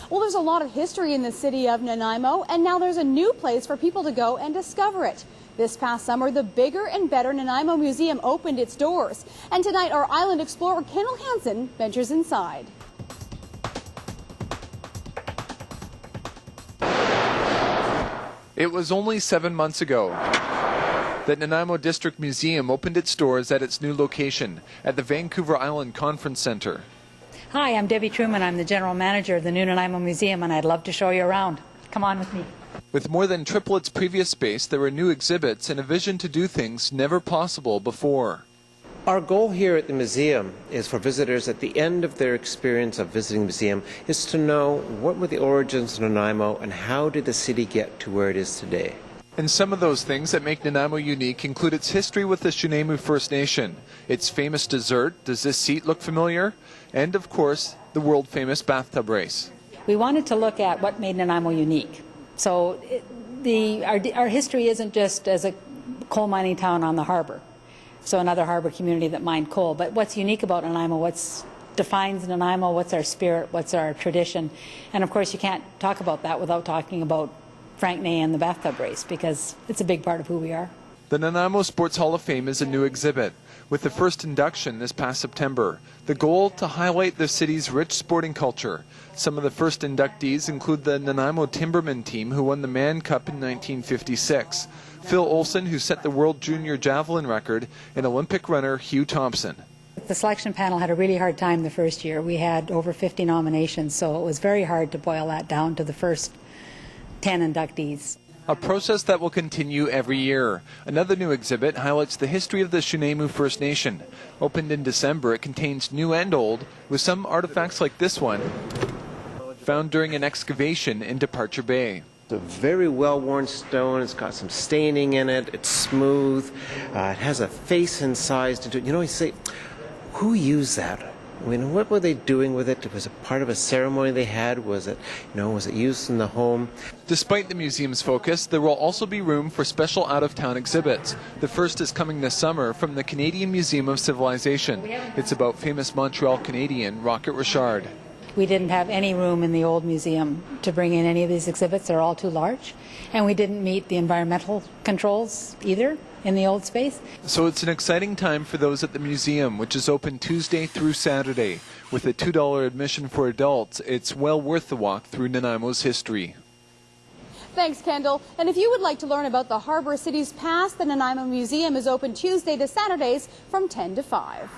Well, there's a lot of history in the city of Nanaimo, and now there's a new place for people to go and discover it. This past summer, the bigger and better Nanaimo Museum opened its doors. And tonight, our island explorer, Kendall Hansen, ventures inside. It was only 7 months ago that Nanaimo District Museum opened its doors at its new location at the Vancouver Island Conference Centre. Hi, I'm Debbie Truman. I'm the General Manager of the new Nanaimo Museum, and I'd love to show you around. Come on with me. With more than triple its previous space, there were new exhibits and a vision to do things never possible before. Our goal here at the museum is for visitors at the end of their experience of visiting the museum is to know what were the origins of Nanaimo and how did the city get to where it is today. And some of those things that make Nanaimo unique include its history with the Nanaimo First Nation, its famous dessert, does this seat look familiar? And of course, the world-famous bathtub race. We wanted to look at what made Nanaimo unique. So our history isn't just as a coal mining town on the harbor. So another harbor community that mined coal. But what's unique about Nanaimo, what defines Nanaimo, what's our spirit, what's our tradition. And of course you can't talk about that without talking about Frank Ney and the bathtub race, because it's a big part of who we are. The Nanaimo Sports Hall of Fame is a new exhibit, with the first induction this past September. The goal to highlight the city's rich sporting culture. Some of the first inductees include the Nanaimo Timbermen team, who won the Mann Cup in 1956. Phil Olsen, who set the World Junior Javelin record, and Olympic runner Hugh Thompson. The selection panel had a really hard time the first year. We had over 50 nominations, so it was very hard to boil that down to the first 10 inductees. A process that will continue every year. Another new exhibit highlights the history of the Nanaimo First Nation. Opened in December, it contains new and old, with some artifacts like this one, found during an excavation in Departure Bay. It's a very well-worn stone. It's got some staining in it. It's smooth. It has a face incised into it. You know, you say, who used that? I mean, what were they doing with it? Was it part of a ceremony they had? Was it used in the home? Despite the museum's focus, there will also be room for special out-of-town exhibits. The first is coming this summer from the Canadian Museum of Civilization. It's about famous Montreal Canadian Rocket Richard. We didn't have any room in the old museum to bring in any of these exhibits. They're all too large. And we didn't meet the environmental controls either in the old space. So it's an exciting time for those at the museum, which is open Tuesday through Saturday. With a $2 admission for adults, it's well worth the walk through Nanaimo's history. Thanks, Kendall. And if you would like to learn about the harbor city's past, the Nanaimo Museum is open Tuesday to Saturdays from 10 to 5.